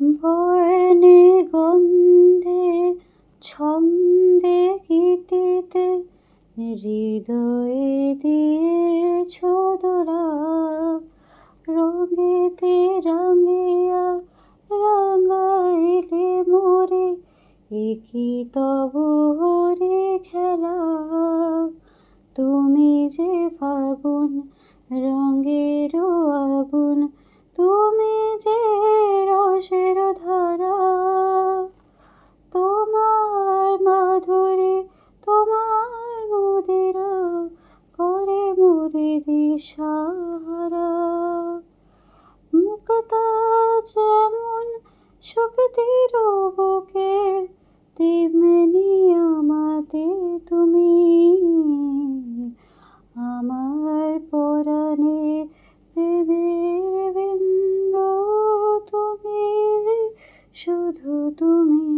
বর্ণে গন্ধে ছন্দে গীতিতে হৃদয়ে দিয়েছ দোলা। রঙেতে রাঙিয়া রাঙাইলে মোরে, এ কি তব হরে খেলা। তুমি যে ফাগুন রঙের আগুন, তুমি যে রসের ধারা। তোমার মাধুরী তোমার মদিরা করে মোরে দিশাহারা। মুক্তা যেমন শক্তির বুকে, তেমনি আমাতে তুমি। আমার পরাণে প্রেমের বিন্দু তুমি, শুধু তুমি।